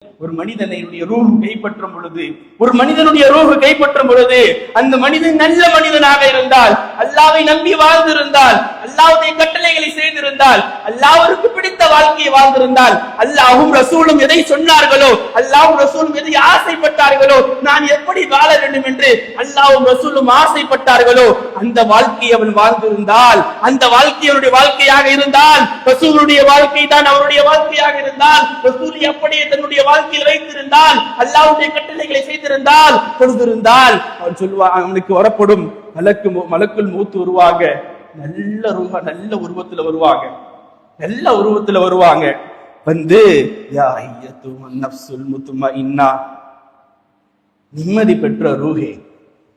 ஒரு மனிதனுடைய ரூஹ் கைப்பற்றும் பொழுது, ஒரு மனிதனுடைய ரூஹ் கைப்பற்றும் பொழுது அந்த மனிதன் நல்ல மனிதனாக இருந்தால், அல்லாஹ்வை நம்பி வாழ்ந்திருந்தால், அல்லாஹ்வுடைய கட்டளைகளை செய்திருந்தால், அல்லாஹ்வுக்கு பிடித்த வாழ்க்கையை வாழ்ந்திருந்தால், அல்லாஹ்வும் ரசூலும் எதை சொன்னார்களோ, அல்லாஹ்வும் ரசூலும் எதை ஆசைப்பட்டார்களோ, நான் எப்படி வாழ வேண்டும் என்று அல்லாஹ்வும் ரசூலும் ஆசைப்பட்டார்களோ அந்த வாழ்க்கையை அவன் வாழ்ந்திருந்தால், அந்த வாழ்க்கையுடைய வாழ்க்கையாக இருந்தால், ரசூலுடைய வாழ்க்கை தான் அவருடைய வாழ்க்கையாக இருந்தால், ரசூல் அப்படியே தன்னுடைய வாழ்க்கையில் வைத்திருந்தால், அல்லாஹ்வுடைய கட்டளைகளை செய்திருந்தால், தொழுதிருந்தால், அவன் சொல்லுவான், அவனுக்கு வரப்படும் மலக்குல் மௌத் வருவாங்க, நல்ல உருவத்துல வருவாங்க, நல்ல உருவத்துல வருவாங்க. வந்து யா அய்யத்துன் நஃப்ஸுல் முத்மஇன்னா, நிம்மதி பெற்ற ரூஹே,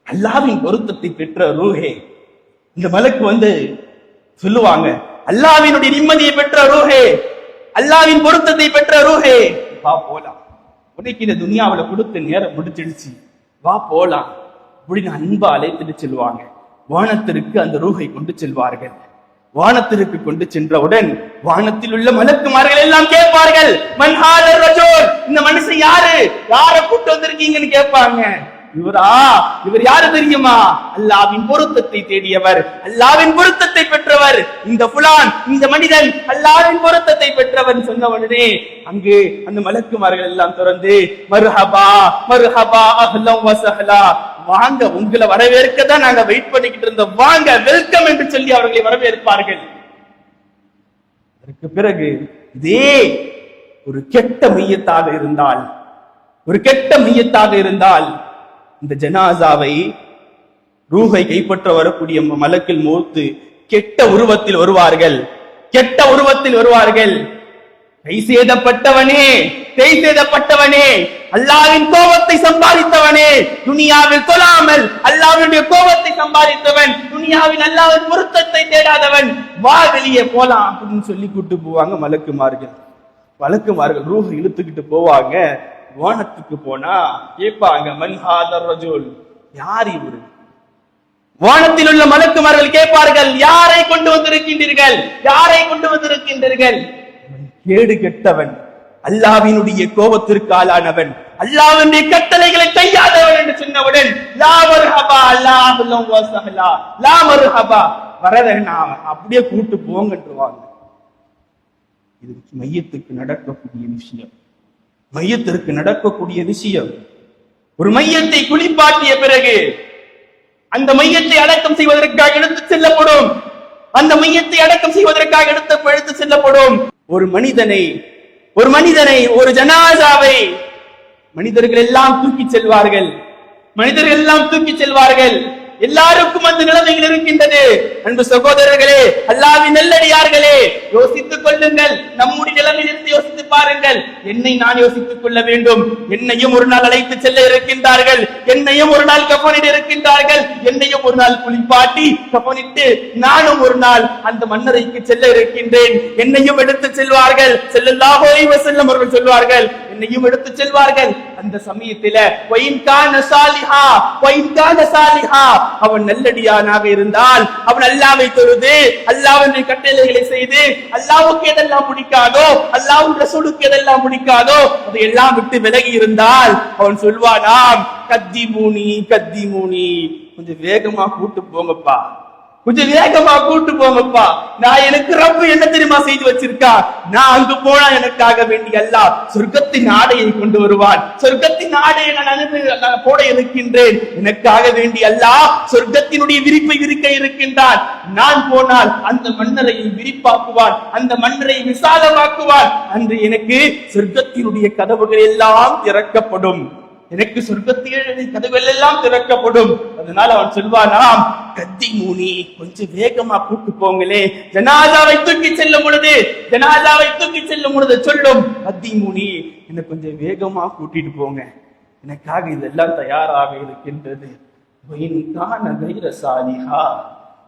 அல்லாஹ்வின் பொருத்தத்தை பெற்ற ரூஹே. இந்த மலக்கு வந்து சொல்லுவாங்க, அல்லாஹ்வினுடைய நிம்மதியை பெற்ற ரூஹே, அல்லாஹ்வின் பொருத்தத்தை பெற்ற ரூஹே, வா போலாம், உனக்கு இந்த துனியாவில கொடுத்த நேரம் முடிச்சிடுச்சு, வா போலாம் அப்படின்னு அன்பா அழைத்துட்டு செல்வாங்க. வானத்திற்கு அந்த ரூஹை கொண்டு செல்வார்கள். வானத்திற்கு கொண்டு சென்றவுடன் வானத்தில் உள்ள மலக்குமார்கள் எல்லாம் கேட்பார்கள், மன் ஹாதர் ரஜுல், இந்த மனுஷன் யாரு, யாரை கூட்டு வந்திருக்கீங்கன்னு கேட்பாங்க. இவர் யாரு தெரியுமா? அல்லாஹ்வின் பொருத்தத்தை தேடியவர், அல்லாஹ்வின் பொருத்தத்தை பெற்றவர், இந்த புலான், இந்த மனிதன் அல்லாஹ்வின் பொருத்தத்தை பெற்றவர் சொன்ன உடனே அங்கு அந்த மலக்குமார்கள் எல்லாம் திறந்து மர்ஹபா மர்ஹபா அஹ்லம் வ ஸஹலா, வாங்க, உங்களை வரவேற்க தான் நாங்க வெயிட் பண்ணிக்கிட்டு இருந்தோம், வாங்க, வெல்கம் என்று சொல்லி அவர்களை வரவேற்பார்கள். அதற்கு பிறகு இதே ஒரு கெட்ட மையத்தாக இருந்தால், ஒரு கெட்ட மையத்தாக இருந்தால், இந்த ஜனாசாவை ரூஹை கைப்பற்ற வரக்கூடிய மலக்குல் மௌத் கெட்ட உருவத்தில் வருவார்கள், கெட்ட உருவத்தில் வருவார்கள். கை சேதப்பட்டவனே, கை சேதப்பட்டவனே, அல்லாஹ்வின் கோபத்தை சம்பாதித்தவனே, துனியாவில் தொழாமல் அல்லாஹ்வுடைய கோபத்தை சம்பாதித்தவன், துனியாவில் அல்லாஹ்வின் பொருத்தத்தை தேடாதவன், வா வெளியே போலாம் அப்படின்னு சொல்லி கூட்டு போவாங்க மலக்குமார்கள். மலக்குமார்கள் ரூஹ் இழுத்துக்கிட்டு போவாங்க. வானத்துக்கு போனா கேட்பாங்க, மன் ஹாதர் ரஜுல், யார் இவரு? வானத்தில் உள்ள மலக்குமார்கள் கேட்பார்கள், யாரை கொண்டு வந்திருக்கின்றீர்கள், யாரை கொண்டு வந்திருக்கின்றீர்கள்? கேடு கெட்டவன், அல்லாஹ்வினுடைய கோபத்திற்கு ஆளானவன், அல்லாஹ்வினுடைய கட்டளைகளை கையாதவன் என்று சொன்னவுடன் லா மர்ஹபா அல்லாஹும் வ ஸஹலா, லா மர்ஹபா, வரவேணாம், அப்படியே கூட்டு போங்கன்றுவாங்க. இது மையத்துக்கு நடக்கக்கூடிய விஷயம், மையத்திற்கு நடக்கக்கூடிய விஷயம். ஒரு மையத்தை குளிப்பாட்டிய பிறகு அந்த மையத்தை அடக்கம் செய்வதற்காக எடுத்து செல்லப்படும், அந்த மையத்தை அடக்கம் செய்வதற்காக எடுத்து செல்லப்படும். ஒரு மனிதனை ஒரு ஜனாசாவை மனிதர்கள் எல்லாம் தூக்கி செல்வார்கள், மனிதர்கள் எல்லாம் தூக்கி செல்வார்கள். எல்லாருக்கும் அந்த நிலைமைகள் இருக்கின்றது. அன்பு சகோதரர்களே, அல்லாஹ்வின் நல்லடியார்களே, யோசித்துக் கொள்ளுங்கள், நம்முடைய நிலைமையிலிருந்து யோசித்து பாருங்கள். என்னை நான் யோசித்துக் கொள்ள வேண்டும். என்னையும் ஒரு நாள் அழைத்து செல்ல இருக்கின்றார்கள், என்னையும் ஒரு நாள் கஃனிட இருக்கின்றார்கள், என்னையும் ஒரு நாள் குளிப்பாட்டி கஃனிட்டு நானும் ஒரு நாள் அந்த மன்னரைக்கு செல்ல இருக்கின்றேன். என்னையும் எடுத்து செல்வார்கள், ஸல்லல்லாஹு அலைஹி வஸல்லம் அவர்கள் சொல்வார்கள், என்னையும் எடுத்து செல்வார்கள். அந்த சமயத்தில வயின் கான சாலிஹா, வயின் கான சாலிஹா, அவன் நல்லடியானாக இருந்தால், அவன் அல்லாஹ்வை தொழுது அல்லாஹ்வின் கட்டளைகளை செய்து அல்லாஹ்வுக்கு எதெல்லாம் பிடிக்காதோ, அல்லாஹ்வின் ரசூலுக்கு எதெல்லாம் பிடிக்காதோ அதையெல்லாம் விட்டு விலகி இருந்தால் அவன் சொல்வானாம், கத்திமூனி கத்திமூனி, கொஞ்சம் வேகமா கூட்டு போங்கப்பா, கொஞ்சம் வேகமா கூட்டு போங்கப்பா, நான் எனக்கு ரப்பு என்ன தெரியுமா செய்து வச்சிருக்கா, நான் அங்கு போனா எனக்காக வேண்டி அல்லாஹ் சொர்க்கத்தின் ஆடையை கொண்டு வருவான், சொர்க்கத்தின் ஆடையை நான் போட இருக்கின்றேன், எனக்காக வேண்டி அல்லாஹ் சொர்க்கத்தினுடைய விரிப்பை விரிக்க இருக்கின்றான், நான் போனால் அந்த மன்னரை விரிப்பாக்குவான், அந்த மன்னரை விசாலமாக்குவான், அன்று எனக்கு சொர்க்கத்தினுடைய கதவுகள் எல்லாம் திறக்கப்படும், எனக்கு சொர்க்கத்தினுடைய கதவுகள் எல்லாம் திறக்கப்படும். அதனால அவன் சொல்வானாம், கத்தி மூனி, கொஞ்சம் வேகமா கூட்டு போங்களே, ஜனாசாவை தூக்கி செல்லும் பொழுது, ஜனாசாவை தூக்கி செல்லும் பொழுது சொல்லும், கத்தி மூனி, என்ன கொஞ்சம் வேகமா கூட்டிட்டு போங்க, எனக்காக இதெல்லாம் தயாராக இருக்கின்றது. வயின் கான கைர சாலிஹா,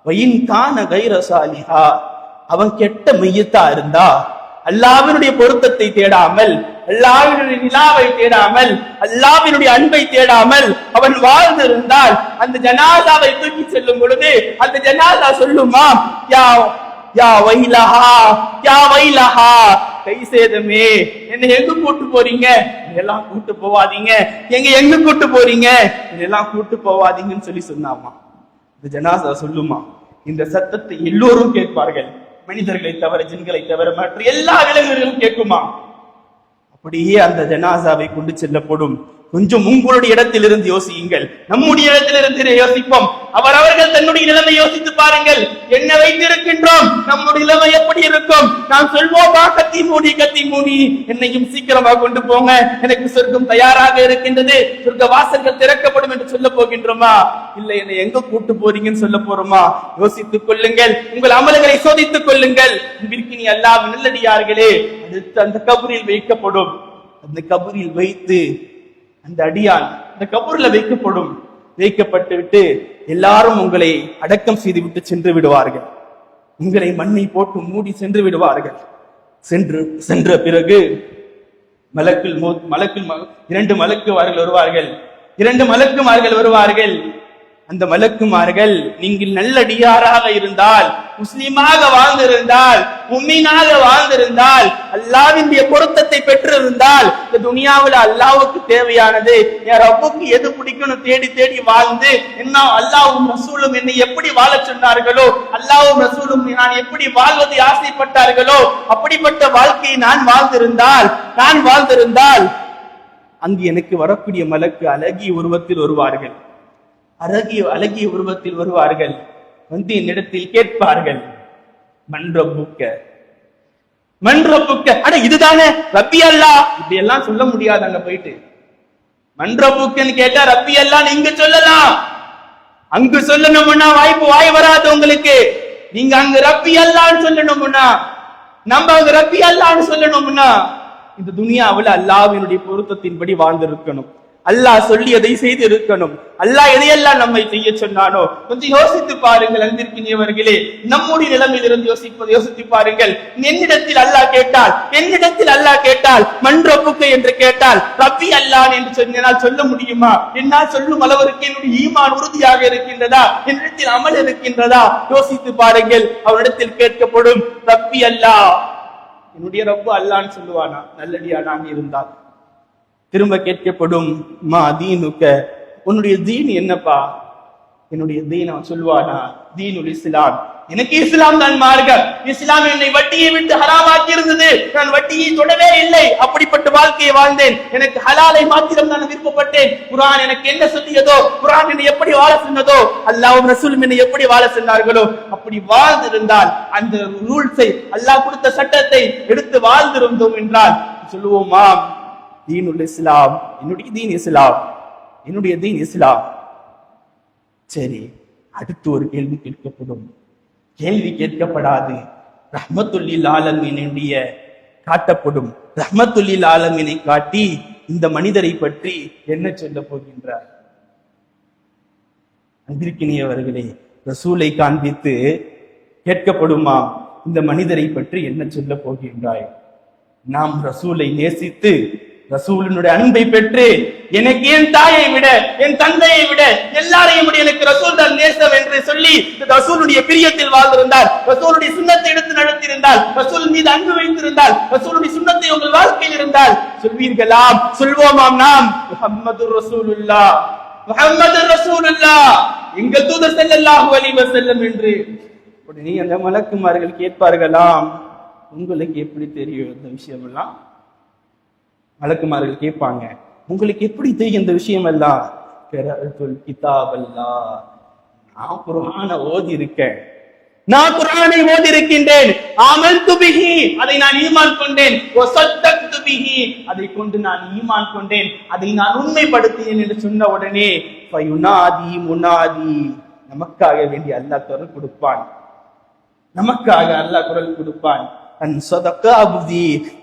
வயின் கான கைர சாலிஹா, அவன் கெட்ட மையத்தா இருந்தா, அல்லாஹ்வினுடைய பொருத்தத்தை தேடாமல், அல்லாஹ்வினுடைய நிலாவை தேடாமல், அல்லாஹ்வினுடைய அன்பை தேடாமல் அவன் வாழ்ந்திருந்தால், அந்த ஜனாசாவை தூக்கி செல்லும் பொழுது அந்த ஜனாசா சொல்லுமா, யா யா வைலஹா யா வைலஹா, கை சேதமே, என்ன எங்க கூட்டு போறீங்க, இதெல்லாம் கூட்டு போவாதீங்க, எங்க கூட்டு போறீங்க, இதெல்லாம் கூட்டு போவாதீங்கன்னு சொல்லி சொன்னாமா. இந்த ஜனாசா சொல்லுமா, இந்த சத்தத்தை எல்லோரும் கேட்பார்கள், மனிதர்களை தவிர ஜின்களை தவிர மற்ற எல்லா விலங்குகளும் கேட்குமா. அப்படியே அந்த ஜனாசாவை கொண்டு செல்லப்படும். கொஞ்சம் உங்களுடைய இடத்திலிருந்து யோசியுங்கள், நம்முடைய இடத்திலிருந்து யோசிப்போம். அவர்கள் தன்னுடைய நிலைமை யோசித்து பாருங்கள். என்ன வைத்திருக்கின்றோம், நம்முடைய நிலைமை எப்படி இருக்கும்? நாம் சொல்வோமா, கத்தி மூடி என்னையும் சீக்கிரமாக கொண்டு போங்க, எனக்கு சொர்க்கம் தயாராக இருக்கின்றது, சொர்க்க வாசல்கள் திறக்கப்படும் என்று சொல்ல போகின்றோமா? இல்லை, என்னை எங்க கூட்டு போறீங்கன்னு சொல்ல போறோமா? யோசித்துக் கொள்ளுங்கள், உங்கள் அமல்களை சோதித்துக் கொள்ளுங்கள். அன்பிற்கினி அல்லாஹ் நல்லடியார்களே, அடுத்து அந்த கபரில் வைக்கப்படும். அந்த கபரில் வைத்து அந்த அடியான் அந்த கபூர்ல வைக்கப்பட்டு விட்டு எல்லாரும் உங்களை அடக்கம் செய்து விட்டு சென்று விடுவார்கள். உங்களை மண்ணை போட்டு மூடி சென்று விடுவார்கள். சென்ற பிறகு இரண்டு மலக்குமார்கள் வருவார்கள். அந்த மலக்குமார்கள், நீங்கள் நல்லடியாராக இருந்தால், முஸ்லிமாக வாழ்ந்திருந்தால், முஃமினாக வாழ்ந்திருந்தால், அல்லாஹ்வின் பொருத்தத்தை பெற்றிருந்தால், இந்த துனியாவில் அல்லாஹ்வுக்கு தேவையானது என் ரப்புக்கு எது பிடிக்கும்னு தேடி தேடி வாழ்ந்து, என்ன அல்லாஹ்வும் ரசூலும் என்னை எப்படி வாழ சொன்னார்களோ, அல்லாஹ்வும் ரசூலும் நான் எப்படி வாழ்வதை ஆசைப்பட்டார்களோ, அப்படிப்பட்ட வாழ்க்கையை நான் வாழ்ந்திருந்தால் அங்கு எனக்கு வரக்கூடிய மலக்கு அழகிய உருவத்தில் வருவார்கள். அழகிய உருவத்தில் வருவார்கள். வந்து என்னிடத்தில் கேட்பார்கள், மன்றப்புக்க, அட இதுதானே ரப்பி அல்லாஹ். இப்படி எல்லாம் சொல்ல முடியாது. அங்க போயிட்டு மன்றப்புக்கன்னு கேட்டா ரப்பி அல்லாஹ் நீங்க சொல்லலாம். அங்கு சொல்லணும்னா வாய் வராது உங்களுக்கு. நீங்க அங்க ரப்பி அல்லாஹ்னு சொல்லணும்னா, நம்ம அங்க ரப்பி அல்லாஹ்னு சொல்லணும்னா, இந்த துனியாவுல அல்லாஹ்வினுடைய பொருத்தத்தின்படி வாழ்ந்திருக்கணும். அல்லாஹ் சொல்லியதை செய்து இருக்கணும். அல்லாஹ் எதையெல்லாம் நம்மை செய்ய சொன்னானோ கொஞ்சம் யோசித்து பாருங்கள். அன்பிற்கினியவர்களே, நம்முடைய நிலைமையிலிருந்து யோசித்து பாருங்கள். என்னிடத்தில் அல்லாஹ் கேட்டால் மன்றப்புக்கு என்று கேட்டால் ரப்பி அல்லாஹ் என்று சொன்னால் சொல்ல முடியுமா? என்னால் சொல்லும் அளவிற்கு என்னுடைய ஈமான் உறுதியாக இருக்கின்றதா? என்னிடத்தில் அமல் இருக்கின்றதா? யோசித்து பாருங்கள். அவரிடத்தில் கேட்கப்படும், ரப்பி அல்லாஹ், என்னுடைய ரப்பு அல்லான்னு சொல்லுவானா நல்லடியானாக இருந்தால்? திரும்ப கேட்கப்படும், மா தீனுக்க, உன்னுடைய தீன் என்னப்பா? என்னுடைய தீன் அவன் சொல்வானா, தீனுல் இஸ்லாம், எனக்கு இஸ்லாம் தான் மார்க்கம். இஸ்லாம் என்னை வட்டியை விட்டு ஹராமாக்கி இருந்தது, நான் வட்டியை தொடவே இல்லை, அப்படிப்பட்ட வாழ்க்கையை வாழ்ந்தேன். எனக்கு ஹலாலை மாத்திரம் நான் விருப்பப்பட்டேன். குர்ஆன் எனக்கு என்ன சொல்லியதோ, குர்ஆன் என்னை எப்படி வாழ சொன்னதோ, அல்லாஹ்வும் ரசூலும் என்னை எப்படி வாழ சொன்னார்களோ அப்படி வாழ்ந்திருந்தால், அந்த ரூல்ஸை அல்லாஹ் கொடுத்த சட்டத்தை எடுத்து வாழ்ந்திருந்தோம் என்றால் சொல்லுவோமா, தீனுல் இஸ்லாம், என்னுடைய தீன் இஸ்லாம். சரி, அடுத்து ஒரு கேள்வி கேட்கப்படும். கேள்வி கேட்கப்படாது, ரஹ்மத்துல்லில் ஆலமீனுடைய காட்டப்படும். ரஹ்மத்துல்லில் ஆலமீனை காட்டி இந்த மனிதரை பற்றி என்ன சொல்ல போகின்றார்? அன்பிற்கினியவர்களே, ரசூலை காண்பித்து கேட்கப்படுமா, இந்த மனிதரை பற்றி என்ன சொல்ல போகின்றாய்? நாம் ரசூலை நேசித்து ரசூலினுடைய அன்பை பெற்று, எனக்கு என் தாயை விட என் தந்தையை விட எல்லாரையும் விட எனக்கு ரசூல் தான் நேசம் என்று சொல்லி ரசூலுடைய பிரியத்தில் வாழ்ந்திருந்தால், ரசூலுடைய சுன்னத்தை எடுத்து நடத்தியிருந்தால், ரசூல் மீது அன்பு வைத்திருந்தால், ரசூலுடைய சுன்னத்தை உங்கள் வாழ்க்கையில் இருந்தால் சொல்வீர்களாம், சொல்வோமாம் நாம், முஹம்மதுர் ரசூலுல்லாஹ், முஹம்மதுர் ரசூலுல்லாஹ், எங்கள் தூதர் ஸல்லல்லாஹு அலைஹி வஸல்லம் என்று. உடனே அந்த மலக்குமார்கள் கேட்பார்களாம், உங்களுக்கு எப்படி தெரியும் இந்த விஷயம் எல்லாம்? மலக்குமார்கள் கேட்பாங்க, உங்களுக்கு எப்படி தெரியும் இந்த விஷயம் எல்லாம்? நான் குர்ஆனை ஓதி இருக்கேன், நான் குர்ஆனை ஓதி இருக்கின்றேன். ஆமன்து பிஹி, அதை நான் ஈமான் கொண்டேன். வஸத்தக்து பிஹி, அதை கொண்டு நான் ஈமான் கொண்டேன், அதை நான் உண்மைப்படுத்தினேன் என்று சொன்ன உடனே ஃபயுனாதி முனாதி, நமக்காக வேண்டி அல்லாஹ் குரல் கொடுப்பான்.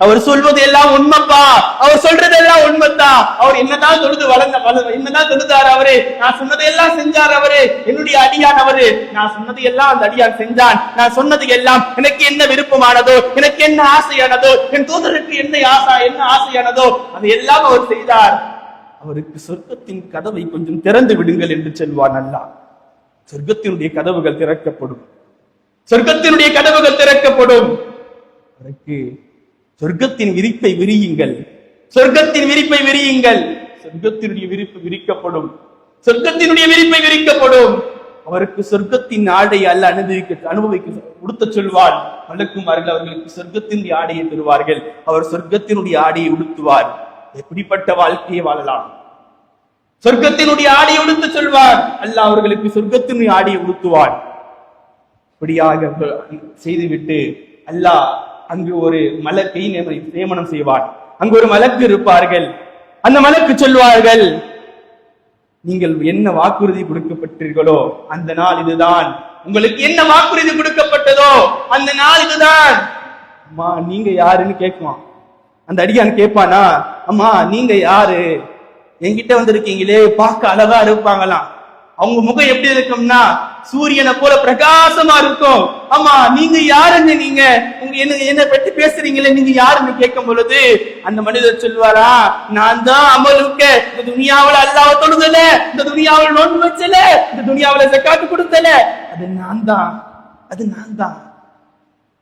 அவர் சொல்வது எல்லாம் உண்மைப்பா, அவர் சொல்றது எல்லாம் உண்மைதான். அவர் என்னதான் தொழுது என்னதான் தொழுதார் அவரு, நான் சொன்னதை எல்லாம் செஞ்சார் அவரு, என்னுடைய அடியான் அவரு, நான் சொன்னது எல்லாம் அந்த அடியான் செஞ்சான். நான் சொன்னது எல்லாம் எனக்கு என்ன விருப்பமானதோ, எனக்கு என்ன ஆசையானதோ, என் தூதருக்கு என்ன ஆசையானதோ அதை எல்லாம் அவர் செய்தார். அவருக்கு சொர்க்கத்தின் கதவை கொஞ்சம் திறந்து விடுங்கள் என்று சொல்வான் அல்லாஹ். சொர்க்கத்தினுடைய கதவுகள் திறக்கப்படும். சொர்க்கத்தினுடைய கதவுகள் திறக்கப்படும். அதற்கு சொர்க்கத்தின் விரிப்பை விரியுங்கள், சொர்க்கத்தின் விரிப்பை விரியுங்கள். சொர்க்கத்தினுடைய விரிப்பு விரிக்கப்படும், சொர்க்கத்தினுடைய விரிப்பை விரிக்கப்படும். அவருக்கு சொர்க்கத்தின் ஆடை அல்ல அனுபவிக்க உடுத்த சொல்வார். மலக்குமார்கள் அவர்களுக்கு சொர்க்கத்தினுடைய ஆடையை தருவார்கள். அவர் சொர்க்கத்தினுடைய ஆடையை உடுத்துவார். எப்படிப்பட்ட வாழ்க்கையை வாழலாம்? சொர்க்கத்தினுடைய ஆடையை உடுத்த சொல்வார். அல்லாஹ் அவர்களுக்கு சொர்க்கத்தினுடைய ஆடையை உடுத்துவார். இப்படியாக செய்துவிட்டு அல்லாஹ் அங்கு ஒரு மலக்கை நியமனம் செய்வார். அங்கு ஒரு மலக்கு இருப்பார்கள். அந்த மலக்கு சொல்வார்கள், நீங்கள் என்ன வாக்குறுதி கொடுக்கப்பட்டீர்களோ அந்த நாள் இதுதான், உங்களுக்கு என்ன வாக்குறுதி கொடுக்கப்பட்டதோ அந்த நாள் இதுதான். அம்மா நீங்க யாருன்னு கேட்குவான். அந்த அடியான் கேட்பானா, அம்மா நீங்க யாரு, என்கிட்ட வந்திருக்கீங்களே, பார்க்க அழகா இருப்பாங்களாம், அவங்க முகம் எப்படி இருக்கும்னா சூரியனை போல பிரகாசமா இருக்கும். ஆமா நீங்க யாருன்னு, நீங்க உங்க என்ன பற்றி பேசுறீங்களே, நீங்க யாருன்னு கேட்கும் பொழுது அந்த மனிதர் சொல்வாரா, நான் தான் அமலுக்க இந்த துனியாவில் அல்லாஹ்வை தொழுதல, இந்த துனியாவில் நோன்பு வச்சல, இந்த துனியாவில் ஜகாத் கொடுத்தல, அது நான் தான், அது நான் தான்.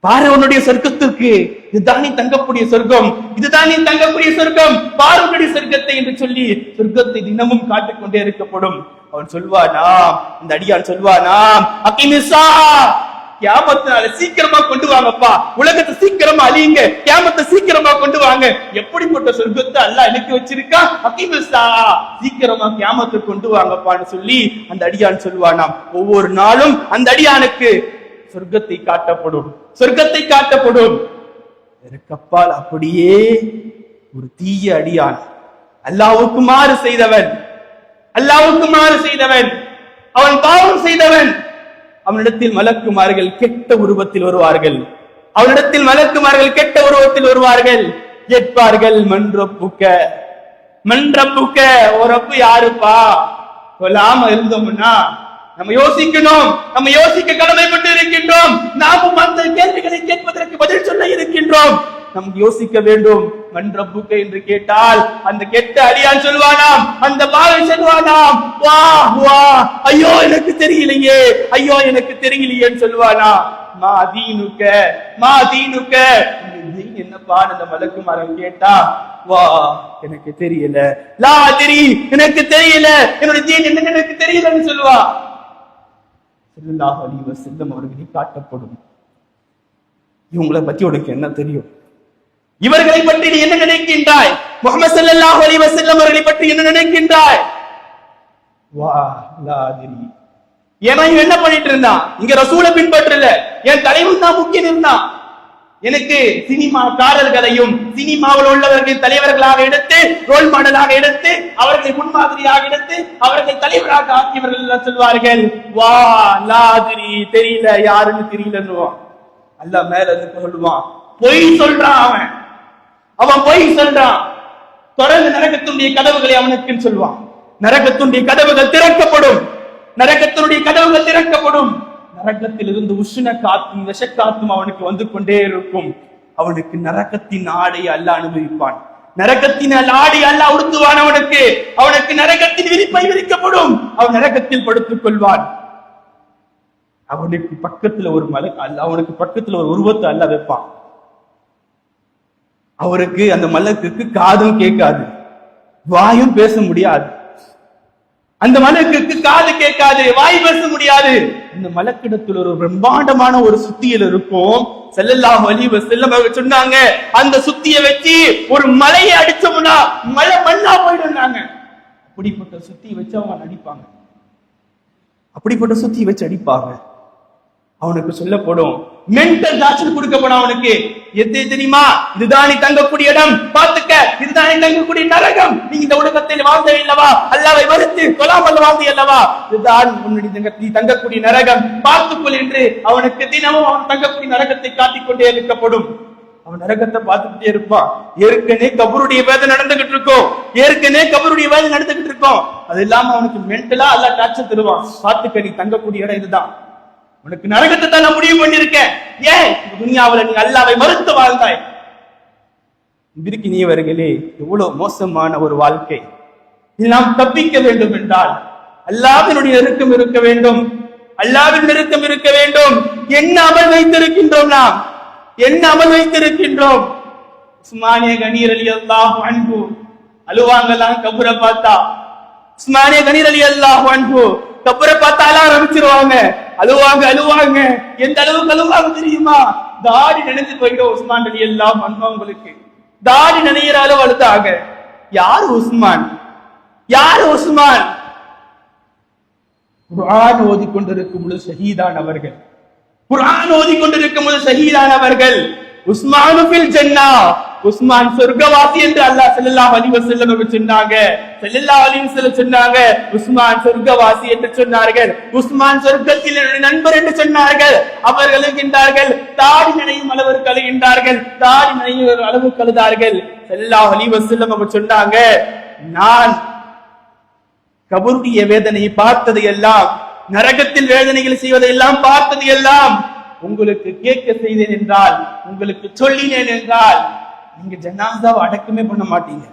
பாரு உன்னுடைய சொர்க்கத்திற்கு, இதுதான் நீ தங்கக்கூடிய சொர்க்கம், இதுதான் நீ தங்கக்கூடிய சொர்க்கம், பாருடைய சொர்க்கத்தை என்று சொல்லி சொர்க்கத்தை தினமும் காட்டிக்கொண்டே இருக்கப்படும். அவன் சொல்வானா, இந்த அடியான் சொல்வானா, அகிமிசா கியாமத் நாளை சீக்கிரமா கொண்டு வாங்கப்பா, உலகத்தை சீக்கிரமா அழியுங்க, கியாமத்தை சீக்கிரமா கொண்டு வாங்க. எப்படிப்பட்ட சொர்க்கத்தை அல்லாஹ் எனக்கு வச்சிருக்கா, அகிமிசா சீக்கிரமா கியாமத்தை கொண்டு வாங்கப்பான்னு சொல்லி அந்த அடியான் சொல்வானாம். ஒவ்வொரு நாளும் அந்த அடியானுக்கு சொர்க்கத்தை காட்டப்படும், சொர்க்கத்தை காட்டப்படும். கப்பால் அப்படியே ஒரு தீய அடியான், அல்லாஹ்வுக்கு மாறு செய்தவன், அல்லாஹ்வுக்கு மாறு செய்தவன், அவன் பாவம் செய்தவன். அவனிடத்தில் மலக்குமார்கள் கெட்ட உருவத்தில் வருவார்கள், அவனிடத்தில் மலக்குமார்கள் கெட்ட உருவத்தில் வருவார்கள். கேட்பார்கள், மன்றப்புக்க மன்றப்புக்க, ஒரு ரப்பு யாருப்பா, சொல்லாம இருந்தோம்னா நம்ம யோசிக்கணும், நம்ம யோசிக்க கடமைப்பட்டு இருக்கின்றோம். நாமும் அந்த கேள்விகளை கேட்பதற்கு பதில் சொல்ல இருக்கின்றோம். நமக்கு யோசிக்க வேண்டும். மன்றப்புக்க என்று கேட்டால் அந்த கெட்ட அடியான் சொல்வானாம், அந்த பாவை சொல்வானாம், வா வா, ஐயோ எனக்கு தெரியலையே, ஐயோ எனக்கு தெரியலையேன்னு சொல்வானா. மா தீனுக்க மா தீனுக்க, என்னப்பா அந்த மலக்குமாரன் கேட்டா, வா எனக்கு தெரியல, லா தெரி எனக்கு தெரியல, என்னுடைய தீன் என்ன எனக்கு தெரியலன்னு சொல்லுவா. ஸல்லல்லாஹு அலைஹி வஸல்லம் அவர்களை காட்டப்படும். இவங்களை பத்தி உனக்கு என்ன தெரியும், இவர்களை பற்றி நீ என்ன நினைக்கின்றாய், முஹம்மது ஸல்லல்லாஹு அலைஹி வஸல்லம் அவர்களை பற்றி என்ன நினைக்கின்றாய்? வா லா தெரி. ஏன்னா இவன் என்ன பண்ணிட்டு இருந்தான், இங்க ரசூலை பின்பற்றல, என் தலைவன் தான் முக்கியம் இருந்தான். எனக்கு சினிமாக்காரர்களையும் சினிமாவில் உள்ளவர்கள் தலைவர்களாக எடுத்து, ரோல் மாடலாக எடுத்து, அவர்களை முன்மாதிரியாக எடுத்து, அவர்களை தலைவராக ஆக்கியவர்கள் சொல்வார்கள், வா லாதிரி தெரியல, யாருன்னு தெரியலன்னுவான். அல்லாஹ் மேல இருந்து சொல்லுவான், பொய் சொல்றான் அவன், அவன் பொய் சொல்றான். தொடர்ந்து நரகத்துடைய கதவுகளை அவனுக்கு சொல்வான். நரகத்துடைய கதவுகள் திறக்கப்படும், நரகத்தினுடைய கதவுகள் திறக்கப்படும். நரகத்தில் இருந்து உஷ்ண காத்தும் விஷக்காத்தும் அவனுக்கு வந்து கொண்டே இருக்கும். அவனுக்கு நரகத்தின் ஆடை அல்லாஹ் அனுபவிப்பான், நரகத்தின் ஆடை அல்லாஹ் உடுத்துவான். அவனுக்கு அவனுக்கு நரகத்தின் விரிப்பை விரிக்கப்படும். அவன் நரகத்தில் படுத்துக் கொள்வான். அவனுக்கு பக்கத்துல ஒரு அவனுக்கு பக்கத்துல ஒரு உருவத்தை அல்லாஹ் வைப்பான். அவருக்கு அந்த மலக்குக்கு காதும் கேட்காது, வாயும் பேச முடியாது. அந்த மலக்குக்கு காது கேட்காது, வாய் பேச முடியாது. இந்த மலக்கிடத்தில் ஒரு பிரம்மாண்டமான ஒரு சுத்தியல் இருக்கும். ஸல்லல்லாஹு அலைஹி வஸல்லம் அவர்கள் சொன்னாங்க, அந்த சுத்தியை வச்சு ஒரு மலையை அடிச்சோம்னா மலை மண்ணா போயிடுறாங்க. அப்படிப்பட்ட சுத்தி வச்சு அவங்க அடிப்பாங்க, அப்படிப்பட்ட சுத்தி வச்சு அடிப்பாங்க. அவனுக்கு சொல்லப்படும், மென்டல் டார்ச்சர் கொடுக்கப்படும். அவனுக்கு எது தெரியுமா, இதுதான் நீ தங்கக்கூடிய இடம், பாத்துக்க, இதுதான் நீ தங்கக்கூடிய நரகம், நீ இந்த உலகத்தில் வாழ்ந்த இல்லவா, அல்லாஹ்வை மறுத்து கொல்லாமல் வாழ்ந்த அல்லவா, இதுதான் உன்னுடைய நீ தங்கக்கூடிய நரகம், பார்த்துக்கொள் என்று அவனுக்கு தினமும் அவன் தங்கக்கூடிய நரகத்தை காட்டிக்கொண்டே இருக்கப்படும். அவன் நரகத்தை பார்த்துக்கிட்டே இருப்பான். ஏற்கனவே கபருடைய வேதனை நடந்துகிட்டு இருக்கும், ஏற்கனவே கபருடைய வேதனை நடந்துகிட்டு இருக்கும். அது இல்லாம அவனுக்கு மென்டலா அல்லாஹ் டார்ச்சர் தருவான். பார்த்துக்க, நீ தங்கக்கூடிய இடம் இதுதான், உனக்கு நரகத்தை தான் நான் முடிவு பண்ணிருக்கேன். ஏன் துனியாவுல நீ அல்லாஹ்வை மறுத்து வாழ்ந்தாய். பிரிக்கினியவர்களே, எவ்வளவு மோசமான ஒரு வாழ்க்கை. நாம் தப்பிக்க வேண்டும் என்றால் அல்லாஹ்வினுடைய நெருக்கம் இருக்க வேண்டும். அல்லாஹ்வின் நெருக்கம் இருக்க வேண்டும். என்ன அமல் வைத்திருக்கின்றோம் நாம்? என்ன அமல் வைத்திருக்கின்றோம்? உஸ்மானிய கனி ரலியல்லாஹு அன்ஹு அழுவாங்கலாம் கபரை பார்த்தா. உஸ்மானிய கனி ரலியல்லாஹு அன்ஹு கபரை பார்த்தா அழ ஆரம்பிச்சிருவாங்க. அழுவாங்க. எந்த அளவுக்கு அழுவாங்க தெரியுமா? தாடி நினைச்சு போயிடும் உஸ்மான் ரலியல்லாஹு அன்ஹு. அவங்களுக்கு தாடி நினைக்கிற அளவு அழுதாங்க. யாரு உஸ்மான்? குர்ஆன் ஓதிக்கொண்டிருக்கும் பொழுது ஷஹீதானவர்கள். உஸ்மான் ஃபில் ஜன்னah, உஸ்மான் சொர்க்கவாசி என்று அல்லாஹ் ஸல்லல்லாஹு அலைஹி வஸல்லம் சொன்னாங்க. உஸ்மான் சொர்க்கவாசி என்று சொன்னார்கள். உஸ்மான் சொர்க்கத்தில் நண்பர் என்று சொன்னார்கள். அவர்கள் எழுகின்றார்கள், தாடி நனையும் அளவிற்கு அழுகின்றார்கள், தாடி நனையும் அளவுக்கு அழுதார்கள். ஸல்லல்லாஹு அலைஹி வஸல்லம் சொன்னாங்க, நான் கபருடைய வேதனையை பார்த்தது எல்லாம், நரகத்தில் வேதனைகள் செய்வதை எல்லாம் பார்த்தது எல்லாம் உங்களுக்கு கேட்க செய்தேன் என்றால், உங்களுக்கு சொல்லினேன் என்றால், நீங்க ஜனாசாவை அடக்கமே பண்ண மாட்டீங்க.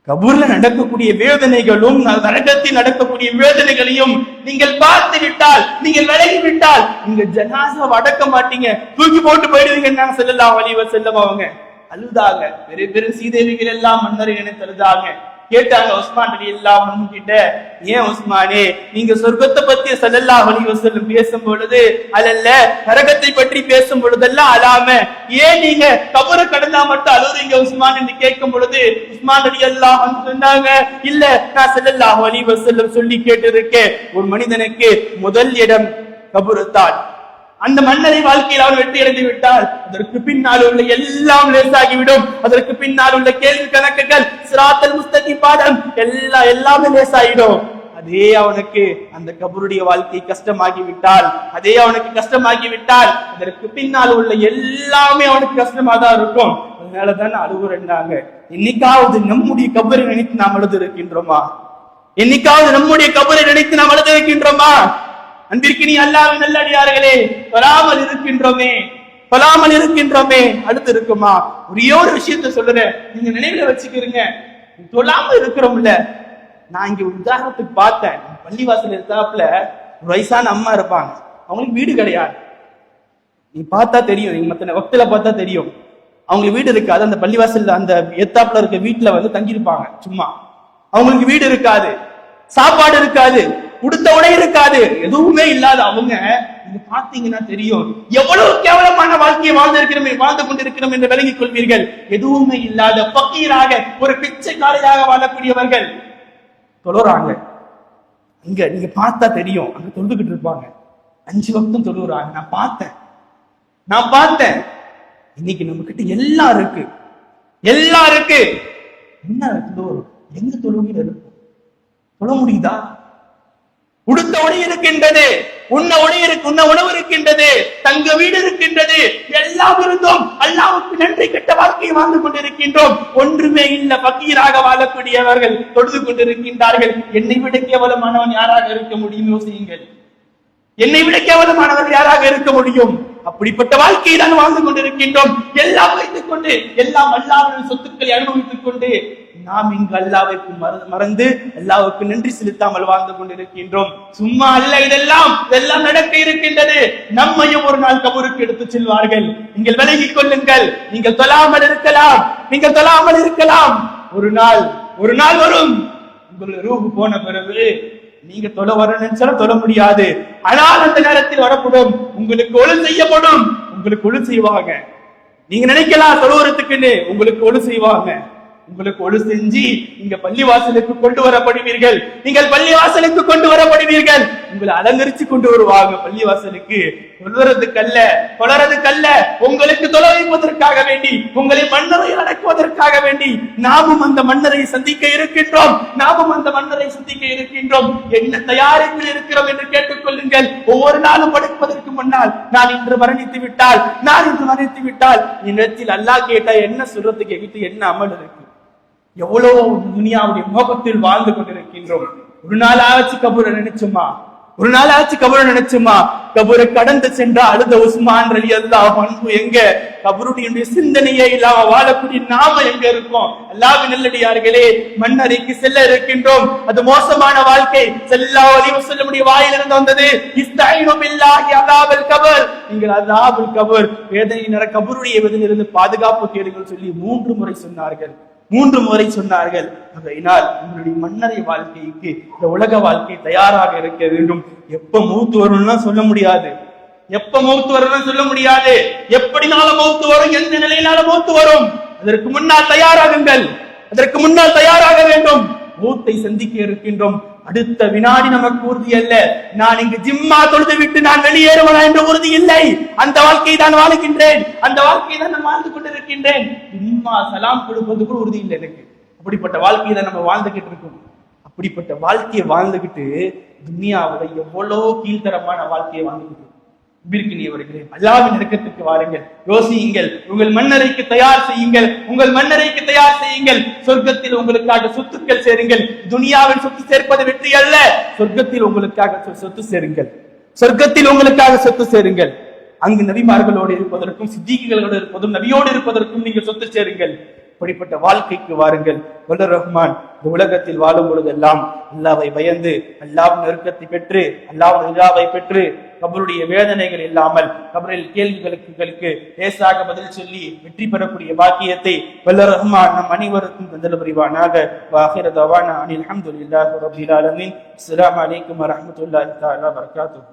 கபூர்ல நடக்கக்கூடிய வேதனைகளும் நரகத்தில் நடக்கக்கூடிய வேதனைகளையும் நீங்கள் பார்த்து விட்டால், நீங்கள் விலகி விட்டால், நீங்க ஜனாசாவை அடக்க மாட்டீங்க, தூக்கி போட்டு போயிடுவீங்க. ஸல்லல்லாஹு அலைஹி வஸல்லம் அவங்க அழுதாங்க. பெரிய பெரிய சீதேவிகள் எல்லாம் மன்னரை நினைத்து அழுதாங்க. கேட்டாங்க உஸ்மான் ரலியல்லாஹு அன்ஹு கிட்ட, ஏன் உஸ்மானே, நீங்க சொர்க்கத்தை பத்தி ஸல்லல்லாஹு அலைஹி வஸல்லம் பேசும் பொழுது அல்ல நரகத்தை பற்றி பேசும் பொழுதெல்லாம் அழாம, ஏன் நீங்க கபரை கடந்தா மட்டும் அழுறீங்க உஸ்மான் என்று கேட்கும் பொழுது உஸ்மான் ரலியல்லாஹு அன்ஹு சொன்னாங்க, இல்ல நான் ஸல்லல்லாஹு அலைஹி வஸல்லம் சொல்லி கேட்டிருக்கேன், ஒரு மனிதனுக்கு முதல் இடம் கபரு தான். அந்த மன்னரை வாழ்க்கையில் அவர் வெற்றி அடைந்து விட்டால் அதற்கு பின்னால் உள்ள எல்லாம் லேசாகிவிடும். அதற்கு பின்னால் உள்ள கேள்வி கணக்குகள், சிராத்தல் முஸ்தகீம் பாடம் எல்லாமே லேசாகிடும். அதே அவனுக்கு அந்த கபருடைய வாழ்க்கை கஷ்டமாகிவிட்டால், அதற்கு பின்னால் உள்ள எல்லாமே அவனுக்கு கஷ்டமா தான் இருக்கும். அதனாலதான் அழுகுறாங்க. என்னைக்காவது நம்முடைய கபரை நினைத்து நாம் அழுது இருக்கின்றோமா? அன்பிற்கினி அல்லாஹ்வின் நல்லடியார்களே, தொழாமல் இருக்கின்றோமே அடுத்து இருக்குமா? ஒரே ஒரு விஷயத்த சொல்றேன், நீங்க நினைவுல வச்சுக்கிறீங்க. தொழாமல் இருக்கிறோம்ல, நான் இங்க உதாரணத்துக்கு பார்த்தேன். பள்ளிவாசல் இருந்தாப்புல ஒரு வயசான அம்மா இருப்பாங்க, அவங்களுக்கு வீடு கிடையாது. நீ பார்த்தா தெரியும், நீங்க மத்த வக்தில பார்த்தா தெரியும், அவங்களுக்கு வீடு இருக்காது. அந்த பள்ளிவாசல் அந்த எத்தாப்புல இருக்க வீட்டுல தங்கியிருப்பாங்க சும்மா. அவங்களுக்கு வீடு இருக்காது, சாப்பாடு இருக்காது, உடுத்த உடை இருக்காது, எதுவுமே இல்லாத அவங்க நீங்க பாத்தீங்கன்னா தெரியும் எவ்வளவு கேவலமான வாழ்க்கையை வாழ்ந்து கொண்டிருக்கிறோம் என்று விளங்கிக் கொள்வீர்கள். எதுவுமே இல்லாத பக்கீராக ஒரு பிச்சைக்காரையாக வாழக்கூடியவர்கள் தொழுறாங்க. இங்க நீங்க பார்த்தா தெரியும், அங்க தொழுதுகிட்டு இருப்பாங்க, 5 வக்தும் தொழுறாங்க. நான் பார்த்தேன். இன்னைக்கு நம்ம கிட்ட எல்லாம் இருக்கு. என்ன எங்க தொழுகையில இருக்கும்? தொழ முடியுதா? உடுத்த உடை இருக்கின்றது, உண்ண உணவு இருக்கின்றது, தங்க வீடு இருக்கின்றது, எல்லாம் இருந்தும் அல்லாஹ்வுக்கு நன்றி கெட்ட வாழ்க்கையை வாழ்ந்து கொண்டிருக்கின்றோம். ஒன்றுமே இல்ல, பக்கீராக வாழக்கூடியவர்கள் தொழுது கொண்டிருக்கின்றார்கள். என்னை விட கேவலமானவன் யாராக இருக்க முடியும்? யோசியுங்கள். என்னை விட கேவலமானவர் யாராக இருக்க முடியும்? அப்படிப்பட்ட வாழ்க்கையை தான் வாழ்ந்து கொண்டிருக்கின்றோம். எல்லாம் வைத்துக் கொண்டு, எல்லாம் அல்லாஹ்வின் சொத்துக்களை அனுபவித்துக் கொண்டு நாம் இங்கு அல்லாஹ்வுக்கு மறந்து அல்லாஹ்வுக்கு நன்றி செலுத்தாமல் வாழ்ந்து கொண்டிருக்கின்றோம். சும்மா அல்ல, இதெல்லாம் நடக்க இருக்கின்றது. நம்மையும் ஒரு நாள் கபருக்கு எடுத்து செல்வார்கள். நீங்கள் விலகிக் கொள்ளுங்கள். நீங்கள் தொழாமல் இருக்கலாம். ஒரு நாள் வரும், உங்களுடைய ரூஹ் போன பிறகு நீங்க தொழ வரணும்னு சொல்ல முடியாது. ஆனால் அந்த நேரத்தில் வரப்படும், உங்களுக்கு ஒழு செய்யப்படும். உங்களுக்கு ஒழு செய்வாங்க. நீங்க நினைக்கலாம் தொழுவறதுக்குன்னு, உங்களுக்கு ஒழு செய்வாங்க. உங்களுக்கு ஒழு செஞ்சு நீங்க பள்ளிவாசலுக்கு கொண்டு வரப்படுவீர்கள். உங்களை அலங்கரிச்சு கொண்டு வருவாங்க பள்ளிவாசலுக்கு. தொழறதுக்கல்ல, உங்களுக்கு தொலை வைப்பதற்காக வேண்டி, உங்களை மன்னரையில் அடக்குவதற்காக வேண்டி நாமும் அந்த மன்னரை சந்திக்க இருக்கின்றோம். என்ன தயாரிப்பில் இருக்கிறோம் என்று கேட்டுக்கொள்ளுங்கள். ஒவ்வொரு நாளும் படுப்பதற்கு முன்னால், நான் இன்று மரணித்து விட்டால் என்னிடத்தில் அல்லாஹ் கேட்டா என்ன சொல்றதுக்கு எகிட்டு என்ன அமல் இருக்கு? எவ்வளவு துனியாவுடைய மோகத்தில் வாழ்ந்து கொண்டிருக்கின்றோம். ஒரு நாள் ஆச்சு கபூரை நினைச்சுமா? ஒரு நாள் ஆச்சு கபரை நினைச்சுமா, கபரை கடந்து சென்றா அழுத உஸ்மான் ரலியல்லாஹு அன்ஹு எங்க? கபருடைய சிந்தனையே இல்லாம வாழக்கூடிய நாம எங்க இருக்கோம்? அல்லாஹ்வின் நல்லடியார்களே, மண்ணறைக்கு செல்ல இருக்கின்றோம். அது மோசமான வாழ்க்கை. ஸல்லல்லாஹு அலைஹி வஸல்லமுடைய வாயிலிருந்து வந்தது, இஸ்தைனு பில்லாஹி அஸாபல் கபர். நீங்கள் அஸாபுல் கபர், வேதனை நரக கபருடைய வேதனையிலிருந்து பாதுகாப்பு தேடுங்கள் சொல்லி 3 முறை சொன்னார்கள். 3 முறை சொன்னார்கள். அதனால் உங்களுடைய மன்னரை வாழ்க்கைக்கு இந்த உலக வாழ்க்கை தயாராக இருக்க வேண்டும். எப்ப மௌத்து வரும்னா சொல்ல முடியாது. எப்ப மௌத்து வரும்னு சொல்ல முடியாது. எப்படினாலும் மௌத்து வரும், எந்த நிலையினாலும் மௌத்து வரும். அதற்கு முன்னால் தயாராகுங்கள். அதற்கு முன்னால் தயாராக வேண்டும். மௌத்தை சந்திக்க இருக்கின்றோம். அடுத்த வினாடி நமக்கு உறுதி அல்ல. நான் இங்கு ஜிம்மா தொழுது விட்டு நான் வெளியேறுவனா என்ற உறுதி இல்லை. அந்த வாழ்க்கையை தான் வாழ்கின்றேன். அந்த வாழ்க்கையை தான் நான் வாழ்ந்து கொண்டிருக்கின்றேன். ஜிம்மா சலாம் கொடுப்பது கூட உறுதி இல்லை எனக்கு. அப்படிப்பட்ட வாழ்க்கையை தான் நம்ம வாழ்ந்துகிட்டு இருக்கோம். அப்படிப்பட்ட வாழ்க்கையை வாழ்ந்துகிட்டு துனியாவுல எவ்வளவு கீழ்த்தரமான வாழ்க்கையை வாழ்ந்துகிட்டு இருக்கிறீர்களே. அல்லாஹ்வின் நெருக்கத்துக்கு வாருங்கள், யோசியுங்கள், உங்கள் மன்னரைக்கு தயார் செய்யுங்கள். உங்கள் மன்னரைக்கு தயார் செய்யுங்கள். சொர்க்கத்தில் உங்களுக்காக சொத்துக்கள் சேருங்கள். துனியாவில் சொத்து சேர்ப்பது வெற்றி அல்ல. சொர்க்கத்தில் உங்களுக்காக சொத்து சேருங்கள். சொர்க்கத்தில் உங்களுக்காக சொத்து சேருங்கள். அங்கு நபிமார்களோடு இருப்பதற்கும், சித்திகளோடு இருப்பதும், நபியோடு இருப்பதற்கும் நீங்கள் சொத்து சேருங்கள். அப்படிப்பட்ட வாழ்க்கைக்கு வாருங்கள். வல்லர் ரஹ்மான் இந்த உலகத்தில் வாழும் பொழுதெல்லாம் அல்லாஹ்வை பயந்து, அல்லாஹ்வின் நெருக்கத்தை பெற்று, அல்லாஹ்வின் ரிதாவை பெற்று, கபருடைய வேதனைகள் இல்லாமல் கபரில் கேள்விகளுக்கு லேசாக பதில் சொல்லி வெற்றி பெறக்கூடிய பாக்கியத்தை வல்லர் ரஹ்மான் நம் அனைவருக்கும் தந்தல் புரிவானாக. வாஹிர தவானா அனில் ஹம்துலில்லாஹி ரப்பில் ஆலமீன். அஸ்ஸலாமு அலைக்கும் வரஹ்மத்துல்லாஹி தஆலா வபரகாத்துஹு.